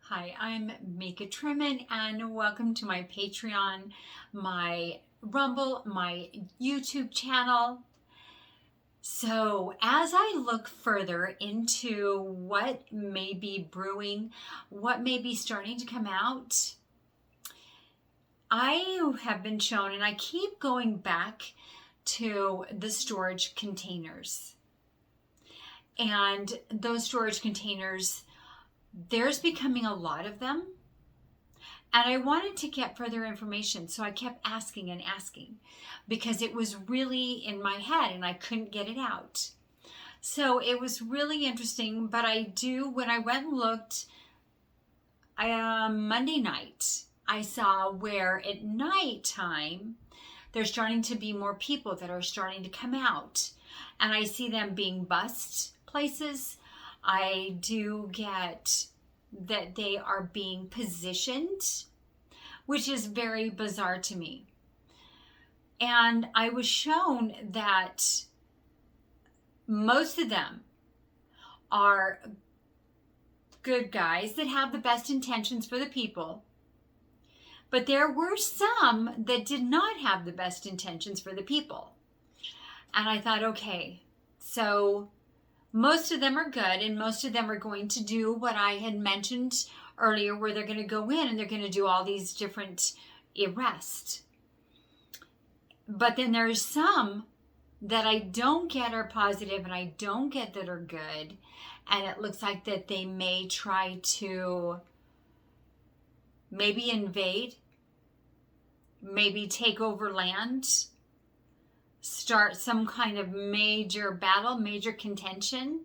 Hi, I'm Mika Trimmin, and welcome to my Patreon, my Rumble, my YouTube channel. So, as I look further into what may be brewing, what may be starting to come out, I have been shown, and I keep going back to the storage containers. And those storage containers, there's becoming a lot of them. And I wanted to get further information, so I kept asking and asking because it was really in my head and I couldn't get it out. So it was really interesting, but when I went and looked Monday night, I saw where at nighttime there's starting to be more people that are starting to come out. And I see them being bussed places. I do get that they are being positioned, which is very bizarre to me. And I was shown that most of them are good guys that have the best intentions for the people. But there were some that did not have the best intentions for the people. And I thought, okay, so most of them are good, and most of them are going to do what I had mentioned earlier, where they're going to go in and they're going to do all these different arrests. But then there's some that I don't get are positive and I don't get that are good. And it looks like that they may try to maybe invade, maybe take over land, start some kind of major battle, major contention.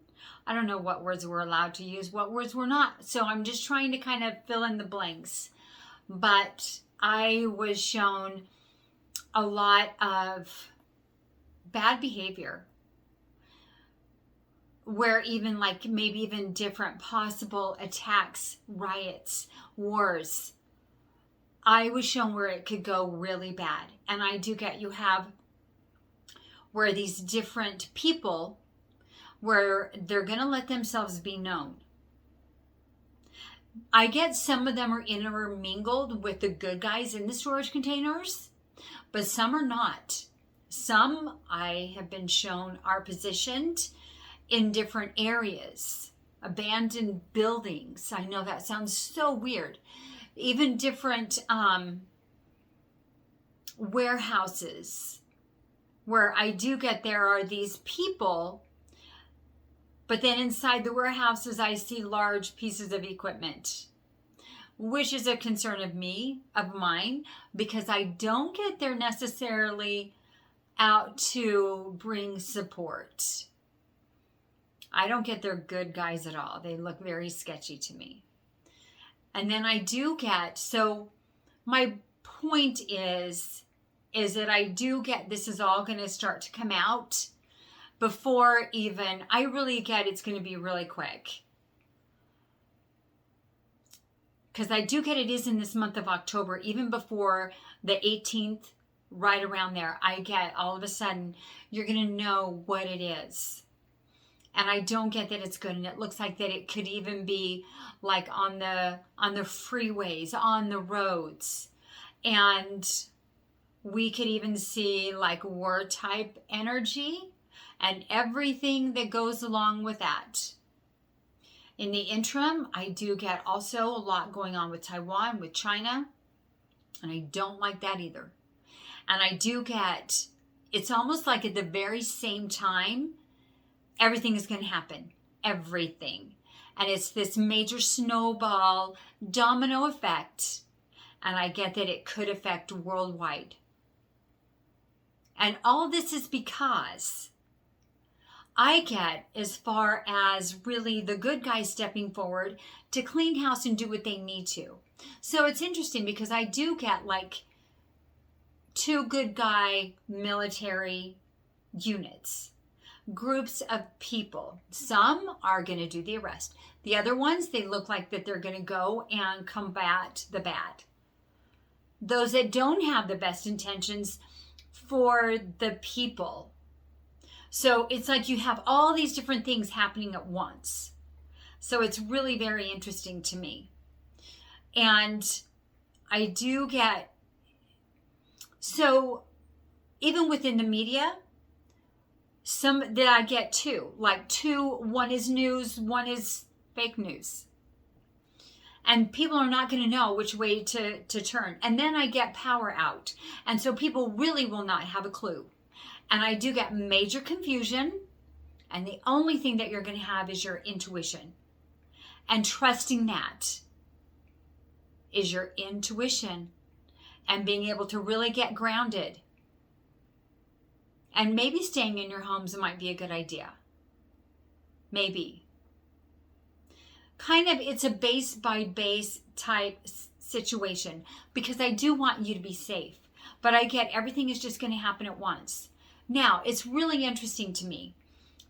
I don't know what words we're allowed to use, what words we're not. So I'm just trying to kind of fill in the blanks. But I was shown a lot of bad behavior, where even like maybe even different possible attacks, riots, wars. I was shown where it could go really bad. And I do get you have where these different people, where they're going to let themselves be known. I get some of them are intermingled with the good guys in the storage containers, but some are not. Some, I have been shown, are positioned in different areas, abandoned buildings. I know that sounds so weird. Even different warehouses, where I do get there are these people, but then inside the warehouses I see large pieces of equipment, which is a concern of mine, because I don't get there necessarily out to bring support. I don't get they're good guys at all. They look very sketchy to me. And then I do get, so my point is that I do get this is all going to start to come out before even, I really get it's going to be really quick. Because I do get it is in this month of October, even before the 18th, right around there, I get all of a sudden, you're going to know what it is. And I don't get that it's good. And it looks like that it could even be like on the freeways, on the roads. And we could even see like war type energy and everything that goes along with that. In the interim, I do get also a lot going on with Taiwan, with China. And I don't like that either. And I do get, it's almost like at the very same time, everything is going to happen. Everything. And it's this major snowball domino effect. And I get that it could affect worldwide. And all this is because I get as far as really the good guys stepping forward to clean house and do what they need to. So it's interesting because I do get like 2 good guy military units, groups of people. Some are going to do the arrest. The other ones, they look like that they're going to go and combat the bad. Those that don't have the best intentions for the people. So it's like you have all these different things happening at once. So it's really very interesting to me. And I do get, so even within the media, some that I get two, like one is news, one is fake news. And people are not going to know which way to turn. And then I get power out. And so people really will not have a clue. And I do get major confusion. And the only thing that you're going to have is your intuition. And trusting that is your intuition. And being able to really get grounded. And maybe staying in your homes might be a good idea. Maybe. Kind of, it's a base by base type situation, because I do want you to be safe, but I get everything is just going to happen at once. Now, it's really interesting to me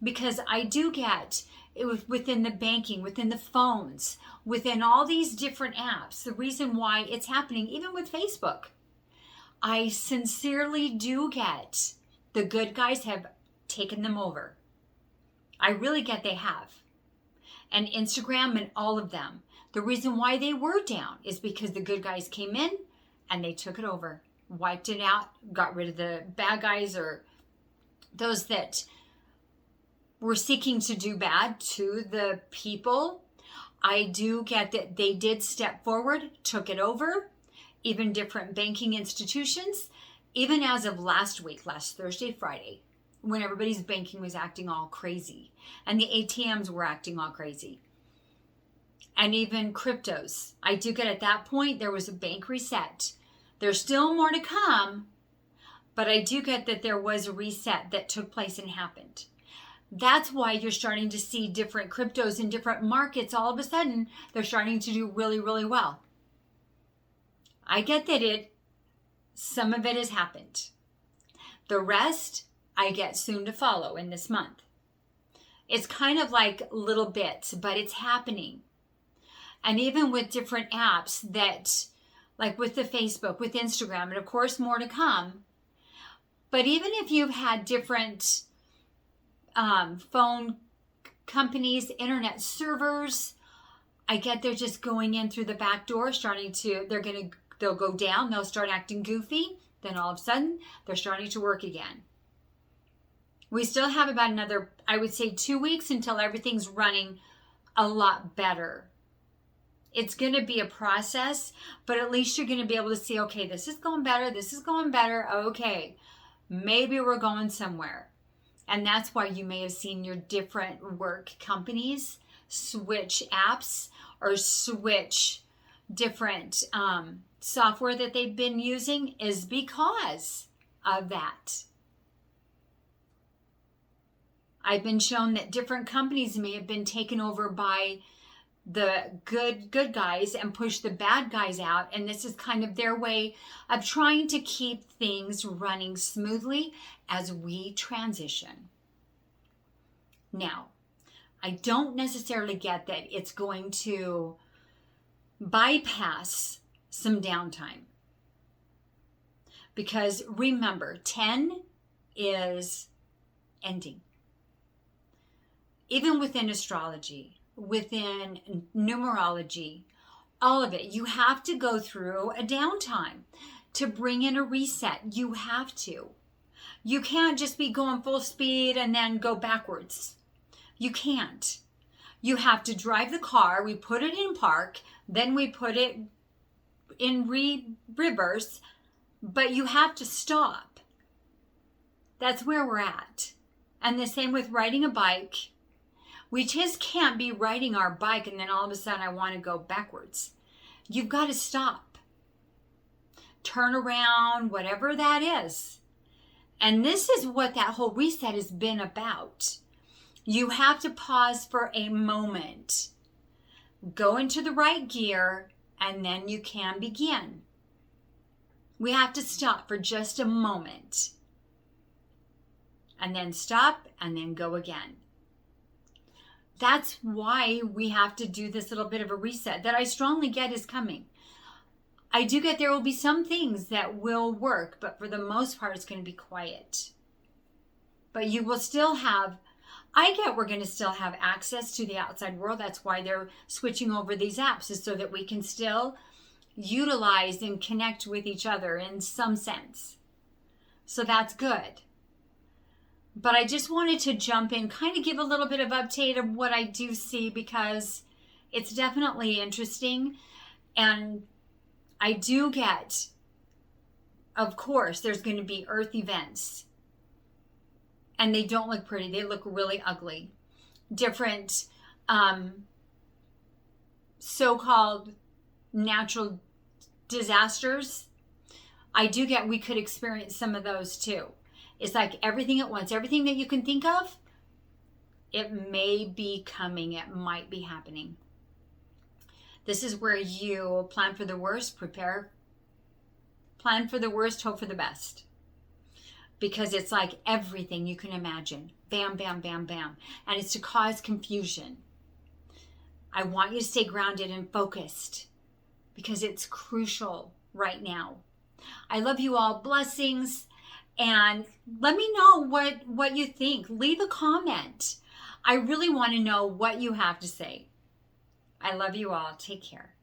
because I do get it within the banking, within the phones, within all these different apps, the reason why it's happening, even with Facebook. I sincerely do get the good guys have taken them over. I really get they have. And Instagram and all of them. The reason why they were down is because the good guys came in and they took it over, wiped it out, got rid of the bad guys or those that were seeking to do bad to the people. I do get that they did step forward, took it over, even different banking institutions, even as of last week, last Thursday, Friday, when everybody's banking was acting all crazy and the ATMs were acting all crazy. And even cryptos. I do get at that point, there was a bank reset. There's still more to come, but I do get that there was a reset that took place and happened. That's why you're starting to see different cryptos in different markets. All of a sudden, they're starting to do really, really well. I get that some of it has happened. The rest, I get soon to follow in this month. It's kind of like little bits, but it's happening. And even with different apps that, like with the Facebook, with Instagram, and of course more to come. But even if you've had different phone companies, internet servers, I get they're just going in through the back door, they'll go down, they'll start acting goofy. Then all of a sudden, they're starting to work again. We still have about another, I would say, 2 weeks until everything's running a lot better. It's going to be a process, but at least you're going to be able to see, okay, this is going better. This is going better. Okay, maybe we're going somewhere. And that's why you may have seen your different work companies switch apps or switch different software that they've been using, is because of that. I've been shown that different companies may have been taken over by the good guys and push the bad guys out. And this is kind of their way of trying to keep things running smoothly as we transition. Now, I don't necessarily get that it's going to bypass some downtime. Because remember, 10 is ending. Even within astrology, within numerology, all of it, you have to go through a downtime to bring in a reset. You have to. You can't just be going full speed and then go backwards. You can't. You have to drive the car. We put it in park, then we put it in reverse, but you have to stop. That's where we're at. And the same with riding a bike. We just can't be riding our bike and then all of a sudden I want to go backwards. You've got to stop. Turn around, whatever that is. And this is what that whole reset has been about. You have to pause for a moment. Go into the right gear, and then you can begin. We have to stop for just a moment. And then stop, and then go again. That's why we have to do this little bit of a reset that I strongly get is coming. I do get there will be some things that will work, but for the most part, it's going to be quiet. But you will still have, I get we're going to still have access to the outside world. That's why they're switching over these apps, is so that we can still utilize and connect with each other in some sense. So that's good. But I just wanted to jump in, kind of give a little bit of update of what I do see, because it's definitely interesting. And I do get, of course, there's going to be earth events. And they don't look pretty. They look really ugly. Different so-called natural disasters. I do get, we could experience some of those too. It's like everything at once. Everything that you can think of, it may be coming. It might be happening. This is where you plan for the worst, prepare, plan for the worst, hope for the best. Because it's like everything you can imagine. Bam, bam, bam, bam. And it's to cause confusion. I want you to stay grounded and focused because it's crucial right now. I love you all. Blessings. And let me know what you think. Leave a comment. I really want to know what you have to say. I love you all. Take care.